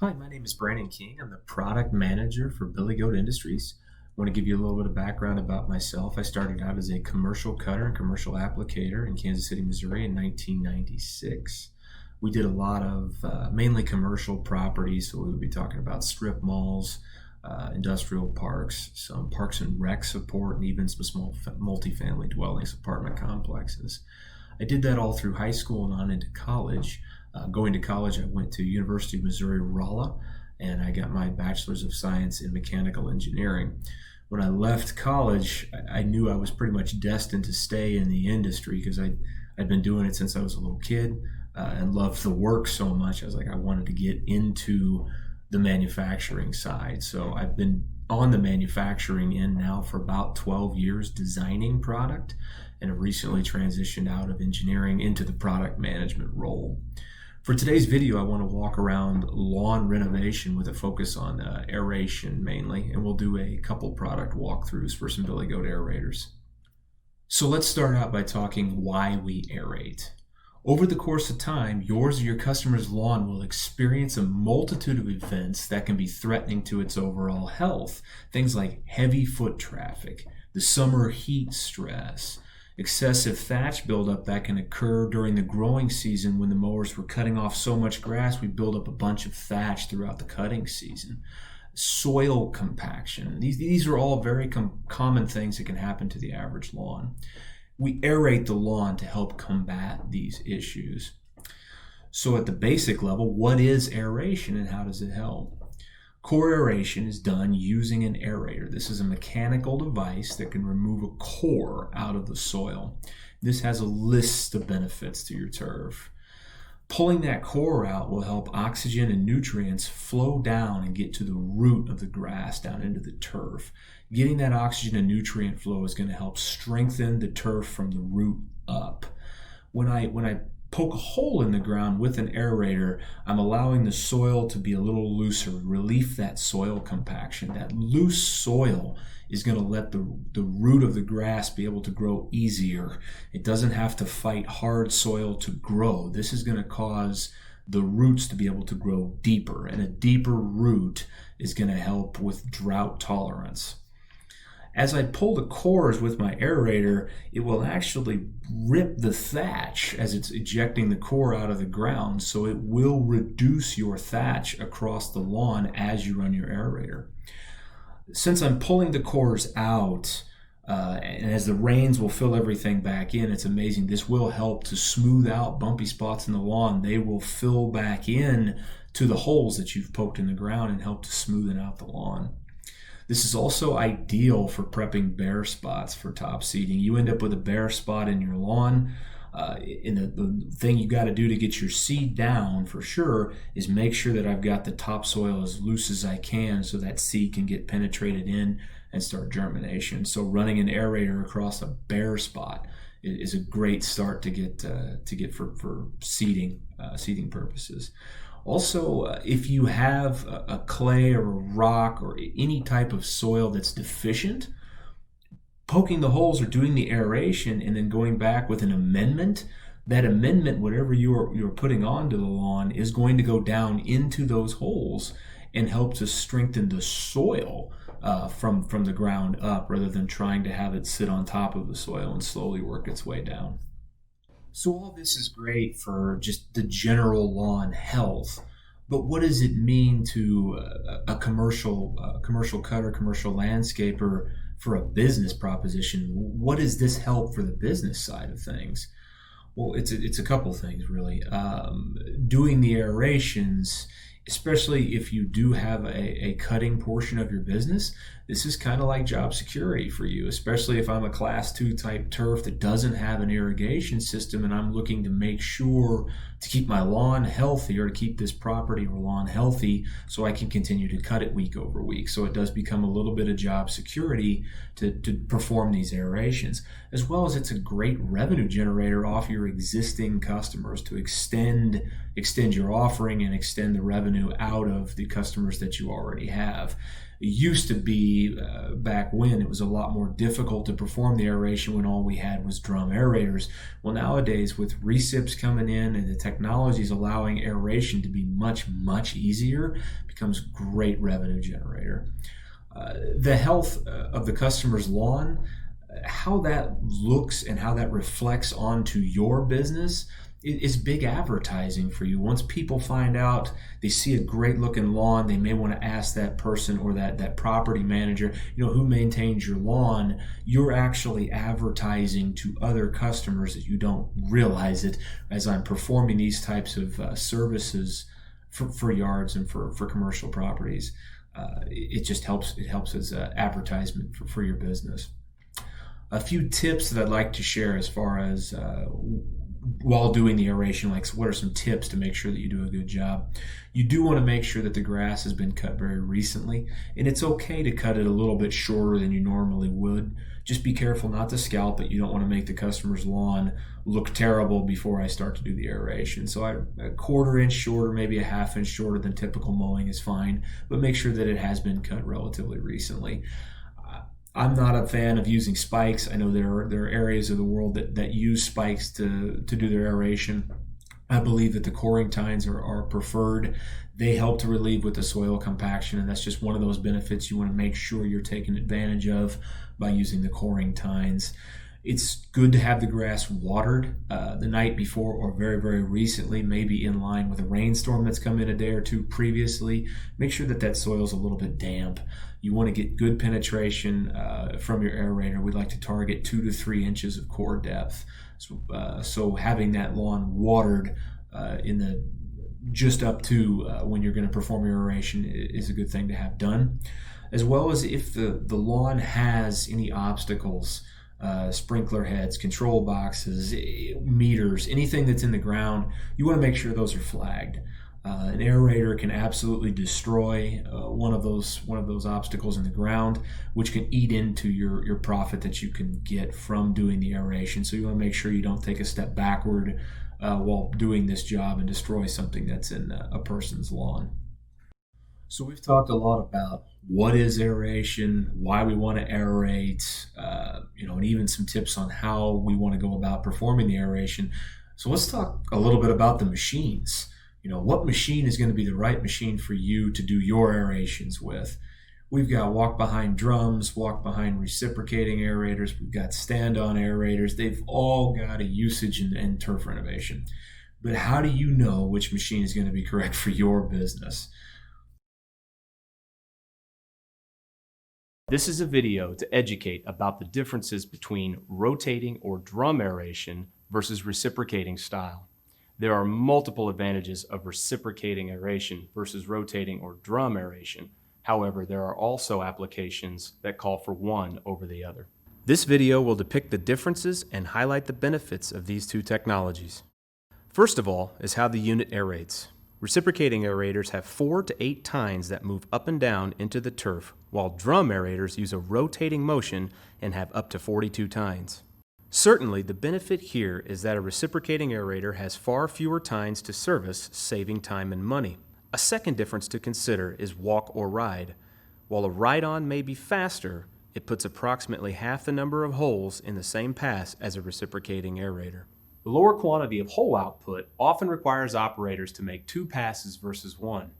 Hi, my name is Brandon King. I'm the product manager for Billygoat Industries. I want to give you a little bit of background about myself. I started out as a commercial cutter and commercial applicator in Kansas City, Missouri in 1996. We did a lot of mainly commercial properties, so we would be talking about strip malls, industrial parks, some parks and rec support, and even some small multifamily dwellings, apartment complexes. I did that all through high school and on into college. Going to college, I went to University of Missouri Rolla, and I got my Bachelor's of Science in Mechanical Engineering. When I left college, I knew I was pretty much destined to stay in the industry because I'd been doing it since I was a little kid and loved the work so much. I was like, I wanted to get into the manufacturing side. So I've been on the manufacturing end now for about 12 years designing product, and have recently transitioned out of engineering into the product management role. For today's video, I want to walk around lawn renovation with a focus on aeration mainly, and we'll do a couple product walkthroughs for some Billygoat aerators. So let's start out by talking why we aerate. Over the course of time, yours or your customer's lawn will experience a multitude of events that can be threatening to its overall health. Things like heavy foot traffic, the summer heat stress, excessive thatch buildup that can occur during the growing season when the mowers were cutting off so much grass, we build up a bunch of thatch throughout the cutting season. Soil compaction. These are all very common things that can happen to the average lawn. We aerate the lawn to help combat these issues. So at the basic level, what is aeration and how does it help? Core aeration is done using an aerator. This is a mechanical device that can remove a core out of the soil. This has a list of benefits to your turf. Pulling that core out will help oxygen and nutrients flow down and get to the root of the grass down into the turf. Getting that oxygen and nutrient flow is going to help strengthen the turf from the root up. When I poke a hole in the ground with an aerator, I'm allowing the soil to be a little looser, relieve that soil compaction. That loose soil is going to let the root of the grass be able to grow easier. It doesn't have to fight hard soil to grow. This is going to cause the roots to be able to grow deeper, and a deeper root is going to help with drought tolerance. As I pull the cores with my aerator, it will actually rip the thatch as it's ejecting the core out of the ground, so it will reduce your thatch across the lawn as you run your aerator. Since I'm pulling the cores out, and as the rains will fill everything back in, it's amazing. This will help to smooth out bumpy spots in the lawn. They will fill back in to the holes that you've poked in the ground and help to smoothen out the lawn. This is also ideal for prepping bare spots for top seeding. You end up with a bare spot in your lawn. The thing you got to do to get your seed down for sure is make sure that I've got the topsoil as loose as I can so that seed can get penetrated in and start germination. So running an aerator across a bare spot is a great start to get for seeding purposes. Also, if you have a clay or a rock or any type of soil that's deficient, poking the holes or doing the aeration and then going back with an amendment, that amendment, whatever you're putting onto the lawn, is going to go down into those holes and help to strengthen the soil from the ground up, rather than trying to have it sit on top of the soil and slowly work its way down. So all this is great for just the general lawn health, but what does it mean to a commercial cutter, commercial landscaper for a business proposition? What does this help for the business side of things? Well, it's a couple things really. Doing the aerations, especially if you do have a cutting portion of your business, this is kind of like job security for you, especially if I'm a class 2 type turf that doesn't have an irrigation system and I'm looking to make sure to keep my lawn healthy, or to keep this property or lawn healthy so I can continue to cut it week over week. So it does become a little bit of job security to perform these aerations, as well as it's a great revenue generator off your existing customers to extend your offering and extend the revenue revenue out of the customers that you already have. It used to be, back when, it was a lot more difficult to perform the aeration when all we had was drum aerators. Well, nowadays with recips coming in and the technologies allowing aeration to be much, much easier, becomes a great revenue generator. The health of the customer's lawn, how that looks and how that reflects onto your business is big advertising for you. Once people find out, they see a great looking lawn, they may want to ask that person or that property manager, who maintains your lawn. You're actually advertising to other customers that you don't realize it as I'm performing these types of services for yards and for commercial properties. It just helps. It helps as advertisement for your business. A few tips that I'd like to share as far as while doing the aeration, like what are some tips to make sure that you do a good job. You do want to make sure that the grass has been cut very recently, and it's okay to cut it a little bit shorter than you normally would. Just be careful not to scalp it. You don't want to make the customer's lawn look terrible before I start to do the aeration. So a quarter inch shorter, maybe a half inch shorter than typical mowing is fine, but make sure that it has been cut relatively recently. I'm not a fan of using spikes. I know there are areas of the world that use spikes to do their aeration. I believe that the coring tines are preferred. They help to relieve with the soil compaction, and that's just one of those benefits you want to make sure you're taking advantage of by using the coring tines. It's good to have the grass watered the night before or very, very recently, maybe in line with a rainstorm that's come in a day or two previously. Make sure that soil's a little bit damp. You want to get good penetration from your aerator. We'd like to target 2 to 3 inches of core depth. So having that lawn watered in the just up to when you're going to perform your aeration is a good thing to have done. As well as if the lawn has any obstacles, sprinkler heads, control boxes, meters, anything that's in the ground, you want to make sure those are flagged. An aerator can absolutely destroy one of those obstacles in the ground, which can eat into your profit that you can get from doing the aeration. So you want to make sure you don't take a step backward while doing this job and destroy something that's in a person's lawn. So we've talked a lot about what is aeration, why we want to aerate, and even some tips on how we want to go about performing the aeration. So let's talk a little bit about the machines. What machine is going to be the right machine for you to do your aerations with? We've got walk-behind drums, walk-behind reciprocating aerators. We've got stand-on aerators. They've all got a usage in turf renovation. But how do you know which machine is going to be correct for your business? This is a video to educate about the differences between rotating or drum aeration versus reciprocating style. There are multiple advantages of reciprocating aeration versus rotating or drum aeration. However, there are also applications that call for one over the other. This video will depict the differences and highlight the benefits of these two technologies. First of all is how the unit aerates. Reciprocating aerators have 4 to 8 tines that move up and down into the turf, while drum aerators use a rotating motion and have up to 42 tines. Certainly, the benefit here is that a reciprocating aerator has far fewer tines to service, saving time and money. A second difference to consider is walk or ride. While a ride-on may be faster, it puts approximately half the number of holes in the same pass as a reciprocating aerator. The lower quantity of hole output often requires operators to make 2 passes versus 1.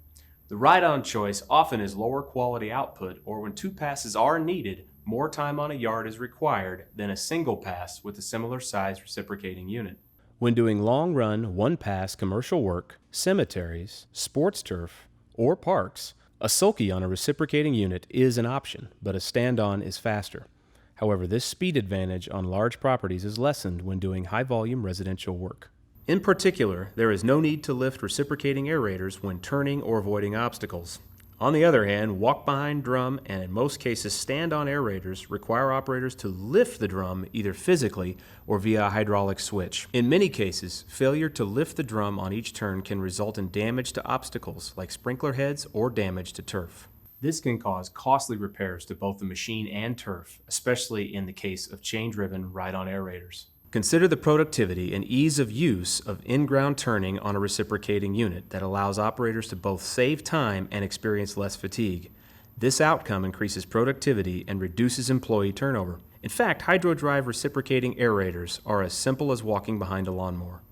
The ride-on choice often is lower quality output, or when 2 passes are needed, more time on a yard is required than a single pass with a similar size reciprocating unit. When doing long-run, one-pass commercial work, cemeteries, sports turf, or parks, a sulky on a reciprocating unit is an option, but a stand-on is faster. However, this speed advantage on large properties is lessened when doing high-volume residential work. In particular, there is no need to lift reciprocating aerators when turning or avoiding obstacles. On the other hand, walk-behind drum and in most cases stand-on aerators require operators to lift the drum either physically or via a hydraulic switch. In many cases, failure to lift the drum on each turn can result in damage to obstacles like sprinkler heads or damage to turf. This can cause costly repairs to both the machine and turf, especially in the case of chain-driven ride-on aerators. Consider the productivity and ease of use of in-ground turning on a reciprocating unit that allows operators to both save time and experience less fatigue. This outcome increases productivity and reduces employee turnover. In fact, hydro-drive reciprocating aerators are as simple as walking behind a lawnmower.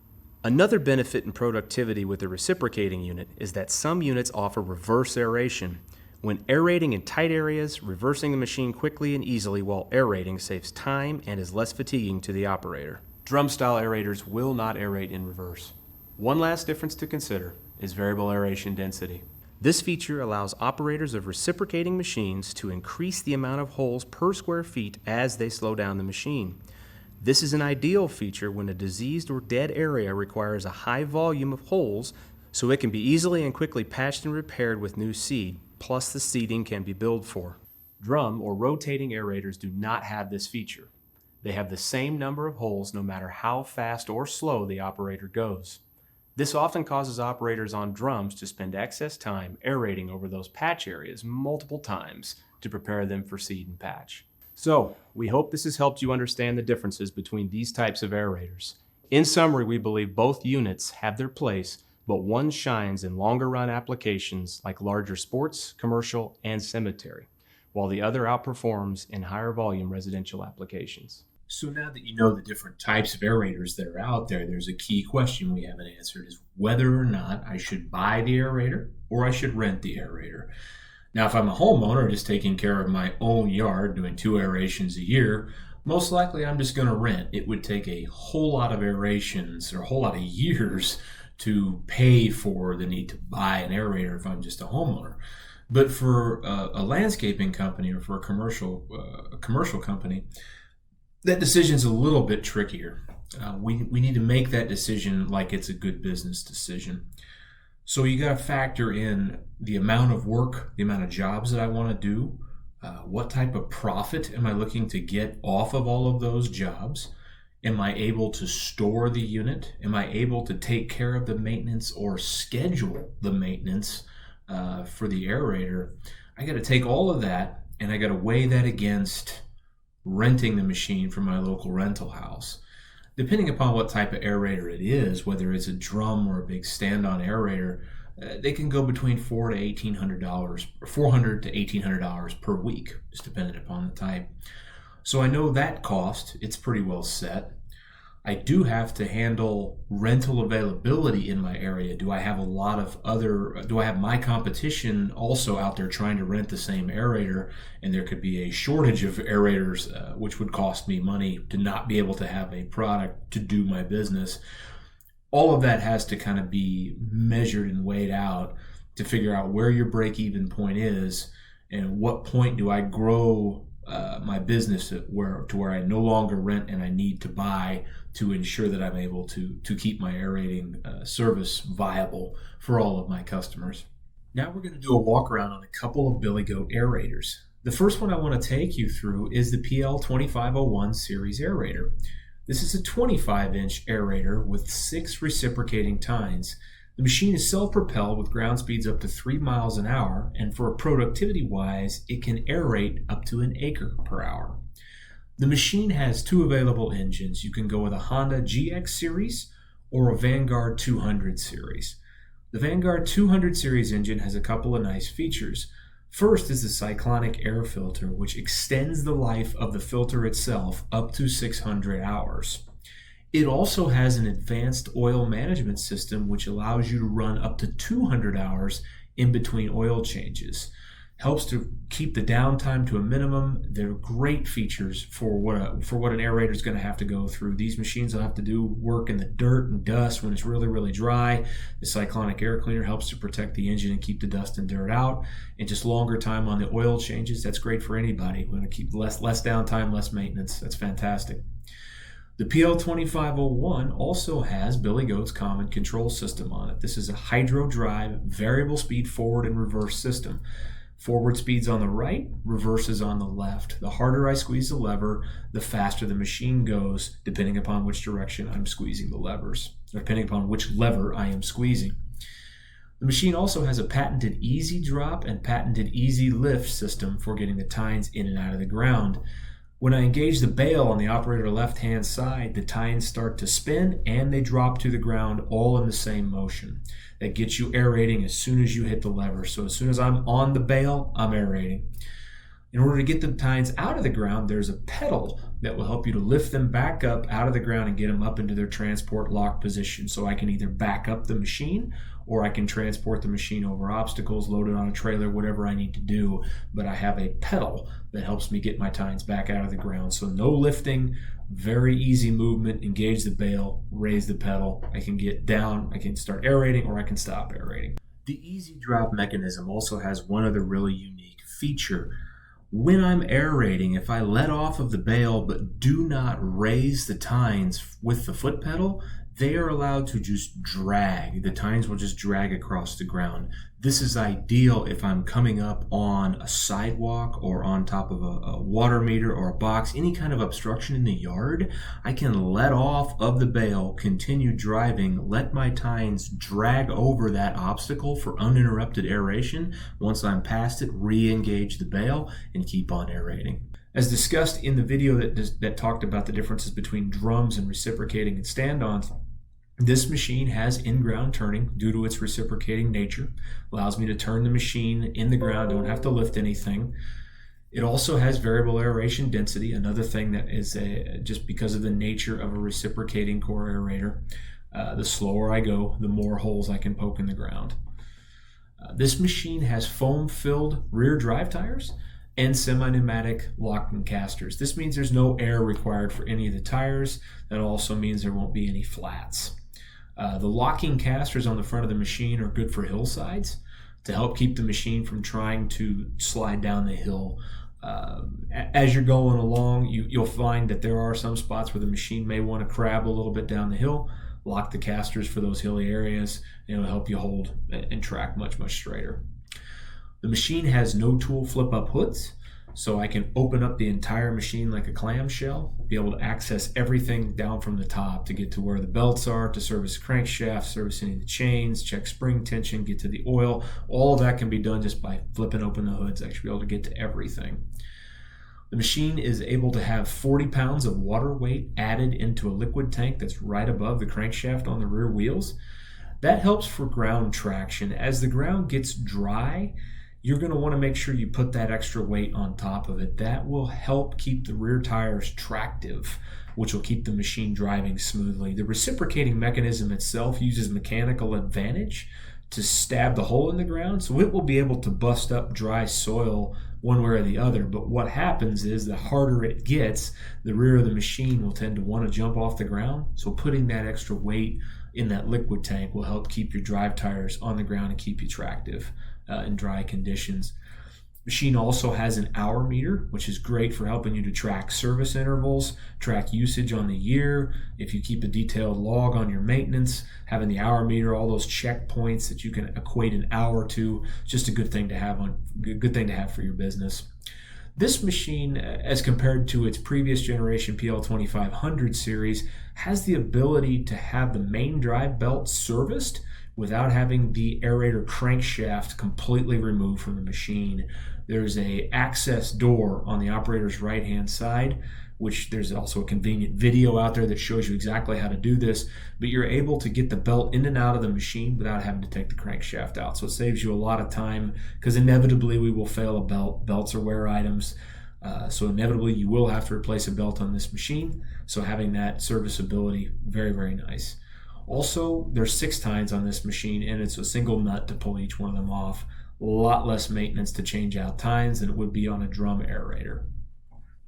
Another benefit in productivity with the reciprocating unit is that some units offer reverse aeration. When aerating in tight areas, reversing the machine quickly and easily while aerating saves time and is less fatiguing to the operator. Drum-style aerators will not aerate in reverse. One last difference to consider is variable aeration density. This feature allows operators of reciprocating machines to increase the amount of holes per square feet as they slow down the machine. This is an ideal feature when a diseased or dead area requires a high volume of holes, so it can be easily and quickly patched and repaired with new seed, plus the seeding can be billed for. Drum or rotating aerators do not have this feature. They have the same number of holes no matter how fast or slow the operator goes. This often causes operators on drums to spend excess time aerating over those patch areas multiple times to prepare them for seed and patch. So, we hope this has helped you understand the differences between these types of aerators. In summary, we believe both units have their place, but one shines in longer run applications like larger sports, commercial, and cemetery, while the other outperforms in higher volume residential applications. So now that you know the different types of aerators that are out there, there's a key question we haven't answered is whether or not I should buy the aerator or I should rent the aerator. Now, if I'm a homeowner just taking care of my own yard, doing 2 aerations a year, most likely I'm just going to rent. It would take a whole lot of aerations or a whole lot of years to pay for the need to buy an aerator if I'm just a homeowner. But for a landscaping company or for a commercial company, that decision's a little bit trickier. We need to make that decision like it's a good business decision. So you got to factor in the amount of work, the amount of jobs that I want to do, what type of profit am I looking to get off of all of those jobs? Am I able to store the unit? Am I able to take care of the maintenance or schedule the maintenance for the aerator? I got to take all of that and I got to weigh that against renting the machine from my local rental house. Depending upon what type of aerator it is, whether it's a drum or a big stand-on aerator, they can go between $400 to $1,800 per week, just depending upon the type. So I know that cost, it's pretty well set. I do have to handle rental availability in my area. Do I have my competition also out there trying to rent the same aerator, and there could be a shortage of aerators, which would cost me money to not be able to have a product to do my business. All of that has to kind of be measured and weighed out to figure out where your break-even point is and what point do I grow my business to where I no longer rent and I need to buy to ensure that I'm able to keep my aerating service viable for all of my customers. Now we're going to do a walk around on a couple of Billygoat aerators. The first one I want to take you through is the PL2501 series aerator. This is a 25-inch aerator with 6 reciprocating tines. The machine is self-propelled with ground speeds up to 3 miles an hour, and for productivity-wise, it can aerate up to 1 acre per hour. The machine has 2 available engines. You can go with a Honda GX series or a Vanguard 200 series. The Vanguard 200 series engine has a couple of nice features. First is the cyclonic air filter, which extends the life of the filter itself up to 600 hours. It also has an advanced oil management system which allows you to run up to 200 hours in between oil changes. Helps to keep the downtime to a minimum. They're great features for what an aerator is going to have to go through. These machines will have to do work in the dirt and dust when it's really, really dry. The cyclonic air cleaner helps to protect the engine and keep the dust and dirt out. And just longer time on the oil changes. That's great for anybody. We're going to keep less downtime, less maintenance. That's fantastic. The PL2501 also has Billygoat's common control system on it. This is a hydro drive, variable speed forward and reverse system. Forward speed's on the right, reverse is on the left. The harder I squeeze the lever, the faster the machine goes, depending upon which direction I'm squeezing the levers, or depending upon which lever I am squeezing. The machine also has a patented easy drop and patented easy lift system for getting the tines in and out of the ground. When I engage the bail on the operator left-hand side, the tines start to spin and they drop to the ground all in the same motion. That gets you aerating as soon as you hit the lever. So as soon as I'm on the bail, I'm aerating. In order to get the tines out of the ground, there's a pedal that will help you to lift them back up out of the ground and get them up into their transport lock position. So I can either back up the machine or I can transport the machine over obstacles, load it on a trailer, whatever I need to do. But I have a pedal that helps me get my tines back out of the ground. So no lifting, very easy movement, engage the bail, raise the pedal. I can get down, I can start aerating, or I can stop aerating. The easy drop mechanism also has one other really unique feature. When I'm aerating, if I let off of the bail but do not raise the tines with the foot pedal, they are allowed to just drag. The tines will just drag across the ground. This is ideal if I'm coming up on a sidewalk or on top of a water meter or a box, any kind of obstruction in the yard. I can let off of the bail, continue driving, let my tines drag over that obstacle for uninterrupted aeration. Once I'm past it, re-engage the bail and keep on aerating. As discussed in the video that talked about the differences between drums and reciprocating and stand-ons, this machine has in-ground turning due to its reciprocating nature. Allows me to turn the machine in the ground, don't have to lift anything. It also has variable aeration density, another thing that is just because of the nature of a reciprocating core aerator. The slower I go, the more holes I can poke in the ground. This machine has foam-filled rear drive tires and semi-pneumatic locking casters. This means there's no air required for any of the tires. That also means there won't be any flats. The locking casters on the front of the machine are good for hillsides to help keep the machine from trying to slide down the hill. As you're going along, you'll find that there are some spots where the machine may want to crab a little bit down the hill. Lock the casters for those hilly areas, and it'll help you hold and track much, much straighter. The machine has no tool flip-up hoods, so I can open up the entire machine like a clamshell, be able to access everything down from the top to get to where the belts are, to service the crankshaft, service any of the chains, check spring tension, get to the oil. All of that can be done just by flipping open the hoods. I should be able to get to everything. The machine is able to have 40 pounds of water weight added into a liquid tank that's right above the crankshaft on the rear wheels. That helps for ground traction. As the ground gets dry, you're going to want to make sure you put that extra weight on top of it. That will help keep the rear tires tractive, which will keep the machine driving smoothly. The reciprocating mechanism itself uses mechanical advantage to stab the hole in the ground, so it will be able to bust up dry soil one way or the other. But what happens is the harder it gets, the rear of the machine will tend to want to jump off the ground. So putting that extra weight in that liquid tank will help keep your drive tires on the ground and keep you tractive in dry conditions. Machine also has an hour meter, which is great for helping you to track service intervals, track usage on the year. If you keep a detailed log on your maintenance, having the hour meter, all those checkpoints that you can equate an hour to, just a good thing to have for your business. This machine, as compared to its previous generation PL2500 series, has the ability to have the main drive belt serviced without having the aerator crankshaft completely removed from the machine. There's a access door on the operator's right-hand side, which there's also a convenient video out there that shows you exactly how to do this, but you're able to get the belt in and out of the machine without having to take the crankshaft out. So it saves you a lot of time, because inevitably we will fail a belt. Belts are wear items, so inevitably you will have to replace a belt on this machine. So having that serviceability, very, very nice. Also, there's 6 tines on this machine, and it's a single nut to pull each one of them off. A lot less maintenance to change out tines than it would be on a drum aerator.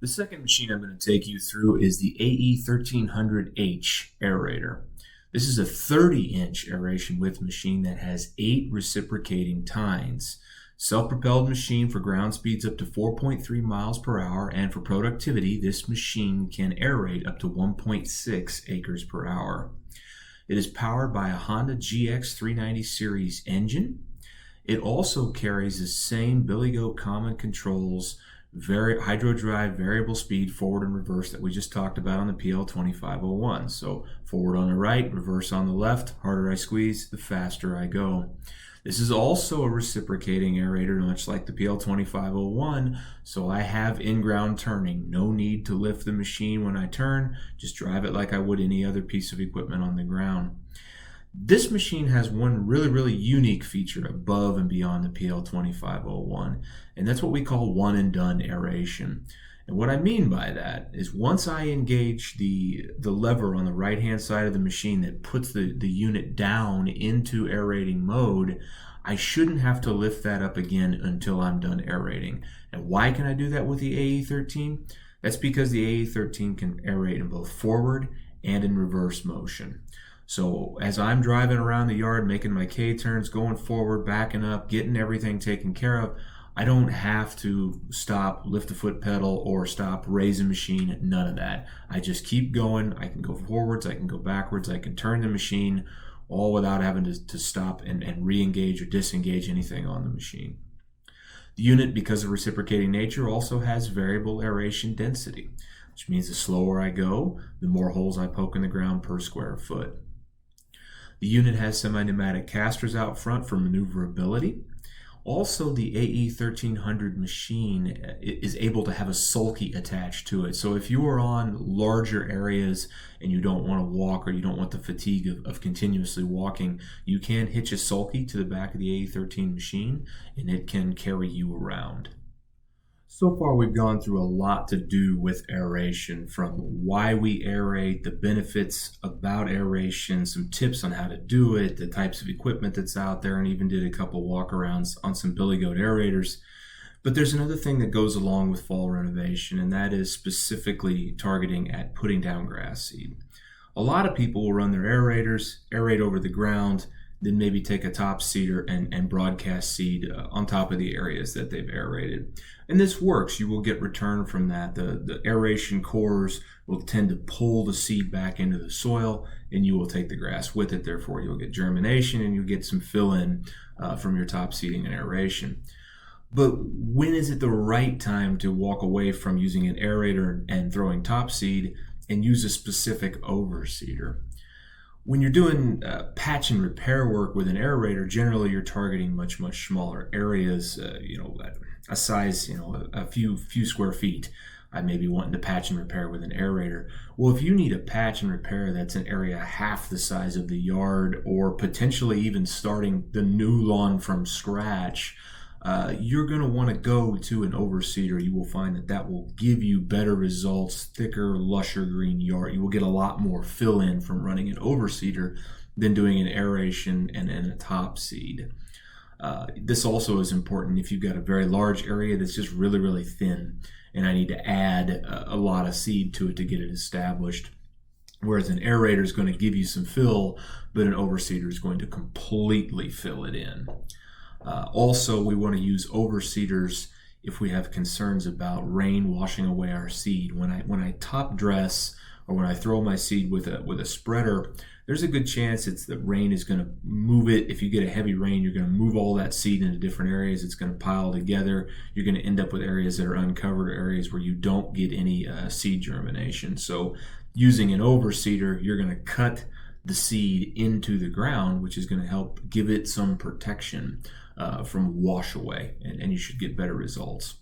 The second machine I'm going to take you through is the AE1300H aerator. This is a 30-inch aeration width machine that has 8 reciprocating tines. Self-propelled machine for ground speeds up to 4.3 miles per hour, and for productivity, this machine can aerate up to 1.6 acres per hour. It is powered by a Honda GX390 series engine. It also carries the same Billygoat common controls, hydro drive, variable speed, forward and reverse that we just talked about on the PL2501. So forward on the right, reverse on the left. Harder I squeeze, the faster I go. This is also a reciprocating aerator, much like the PL2501, so I have in-ground turning. No need to lift the machine when I turn, just drive it like I would any other piece of equipment on the ground. This machine has one really unique feature above and beyond the PL2501, and that's what we call one and done aeration. And what I mean by that is once I engage the lever on the right hand side of the machine that puts the unit down into aerating mode, I shouldn't have to lift that up again until I'm done aerating. And why can I do that with the AE13? That's because the AE13 can aerate in both forward and in reverse motion. So as I'm driving around the yard, making my K-turns, going forward, backing up, getting everything taken care of, I don't have to stop, lift the foot pedal, or stop, raise the machine, none of that. I just keep going. I can go forwards, I can go backwards, I can turn the machine, all without having to stop and re-engage or disengage anything on the machine. The unit, because of reciprocating nature, also has variable aeration density, which means the slower I go, the more holes I poke in the ground per square foot. The unit has semi-pneumatic casters out front for maneuverability. Also, the AE1300 machine is able to have a sulky attached to it. So if you are on larger areas and you don't want to walk or you don't want the fatigue of continuously walking, you can hitch a sulky to the back of the AE13 machine and it can carry you around. So far, we've gone through a lot to do with aeration, from why we aerate, the benefits about aeration, some tips on how to do it, the types of equipment that's out there, and even did a couple walk-arounds on some Billygoat aerators. But there's another thing that goes along with fall renovation, and that is specifically targeting at putting down grass seed. A lot of people will run their aerators, aerate over the ground, then maybe take a top seeder and broadcast seed on top of the areas that they've aerated. And this works. You will get return from that. The aeration cores will tend to pull the seed back into the soil, and you will take the grass with it. Therefore, you'll get germination and you'll get some fill-in from your top seeding and aeration. But when is it the right time to walk away from using an aerator and throwing top seed and use a specific overseeder? When you're doing patch and repair work with an aerator, generally you're targeting much smaller areas, a size, a few square feet. I may be wanting to patch and repair with an aerator. Well, if you need a patch and repair that's an area half the size of the yard, or potentially even starting the new lawn from scratch, you're going to want to go to an overseeder. You will find that will give you better results, thicker, lusher green yard. You will get a lot more fill-in from running an overseeder than doing an aeration and a top seed. This also is important if you've got a very large area that's just really thin, and I need to add a lot of seed to it to get it established. Whereas an aerator is going to give you some fill, but an overseeder is going to completely fill it in. Also, we want to use overseeders if we have concerns about rain washing away our seed. When I top dress or when I throw my seed with a spreader, there's a good chance it's the rain is going to move it. If you get a heavy rain, you're going to move all that seed into different areas. It's going to pile together. You're going to end up with areas that are uncovered, areas where you don't get any seed germination. So using an overseeder, you're going to cut the seed into the ground, which is going to help give it some protection from wash away, and you should get better results.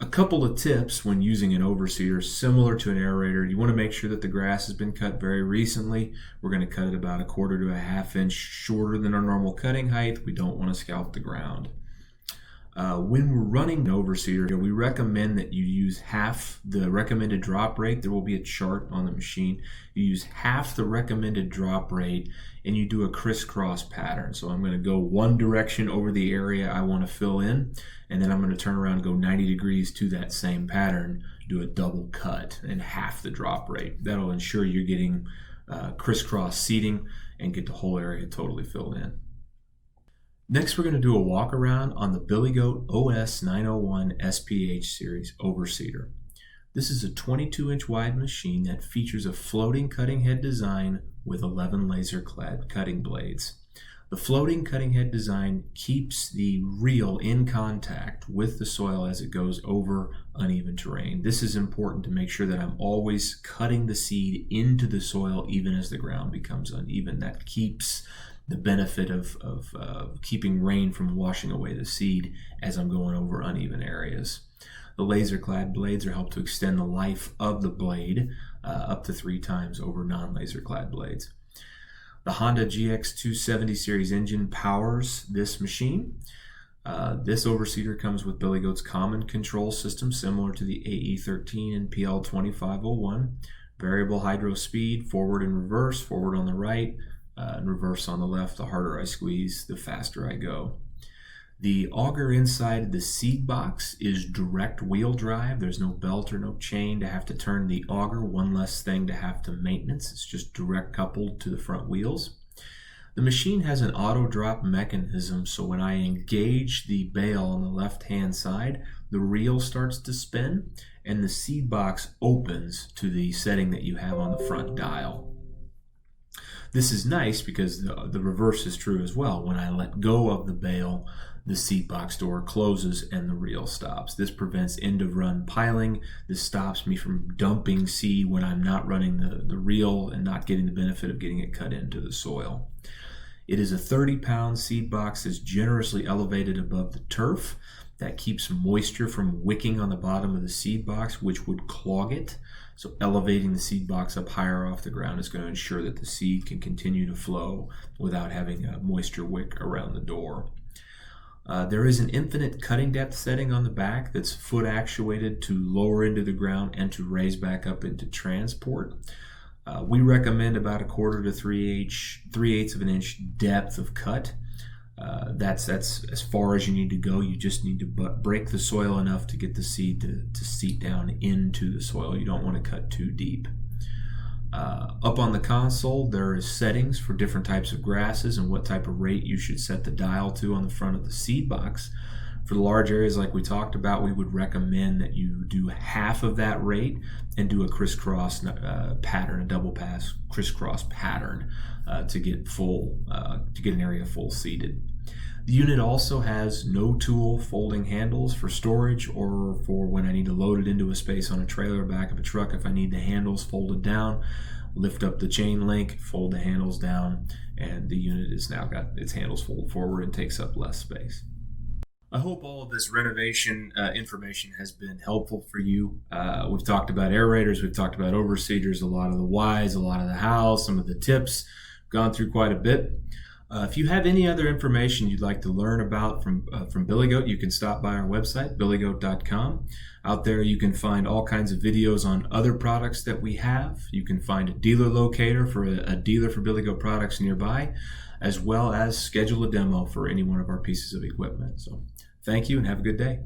A couple of tips when using an overseeder similar to an aerator: you want to make sure that the grass has been cut very recently. We're going to cut it about 1/4 to a 1/2 inch shorter than our normal cutting height. We don't want to scalp the ground. When we're running an overseeder, we recommend that you use half the recommended drop rate. There will be a chart on the machine. You use half the recommended drop rate and you do a crisscross pattern. So I'm going to go one direction over the area I want to fill in, and then I'm going to turn around and go 90 degrees to that same pattern, do a double cut and half the drop rate. That'll ensure you're getting crisscross seeding and get the whole area totally filled in. Next, we're going to do a walk around on the Billygoat OS 901 SPH series overseeder. This is a 22-inch wide machine that features a floating cutting head design with 11 laser clad cutting blades. The floating cutting head design keeps the reel in contact with the soil as it goes over uneven terrain. This is important to make sure that I'm always cutting the seed into the soil even as the ground becomes uneven. That keeps the benefit of keeping rain from washing away the seed as I'm going over uneven areas. The laser-clad blades are helped to extend the life of the blade up to 3 times over non-laser-clad blades. The Honda GX270 series engine powers this machine. This Overseeder comes with Billygoat's common control system, similar to the AE13 and PL2501. Variable hydro speed, forward and reverse, forward on the right, and reverse on the left. The harder I squeeze, the faster I go. The auger inside the seed box is direct wheel drive. There's no belt or no chain to have to turn the auger, one less thing to have to maintenance. It's just direct coupled to the front wheels. The machine has an auto drop mechanism, so when I engage the bale on the left-hand side, the reel starts to spin and the seed box opens to the setting that you have on the front dial. This is nice because the reverse is true as well. When I let go of the bale, the seed box door closes and the reel stops. This prevents end-of-run piling. This stops me from dumping seed when I'm not running the reel and not getting the benefit of getting it cut into the soil. It is a 30-pound seed box that's generously elevated above the turf. That keeps moisture from wicking on the bottom of the seed box, which would clog it. So elevating the seed box up higher off the ground is going to ensure that the seed can continue to flow without having a moisture wick around the door. There is an infinite cutting depth setting on the back that's foot actuated to lower into the ground and to raise back up into transport. We recommend about 1/4 to 3/8 of an inch depth of cut. That's as far as you need to go. You just need to break the soil enough to get the seed to seep down into the soil. You don't want to cut too deep. Up on the console, there is settings for different types of grasses and what type of rate you should set the dial to on the front of the seed box. For the large areas like we talked about, we would recommend that you do half of that rate and do a crisscross pattern, a double pass crisscross pattern to get an area full seeded. The unit also has no tool folding handles for storage or for when I need to load it into a space on a trailer or back of a truck. If I need the handles folded down, lift up the chain link, fold the handles down, and the unit has now got its handles folded forward and takes up less space. I hope all of this renovation information has been helpful for you. We've talked about aerators, we've talked about overseeders, a lot of the whys, a lot of the hows, some of the tips. Gone through quite a bit. If you have any other information you'd like to learn about from Billygoat, you can stop by our website, billygoat.com. Out there you can find all kinds of videos on other products that we have. You can find a dealer locator for a dealer for Billygoat products nearby, as well as schedule a demo for any one of our pieces of equipment. So thank you and have a good day.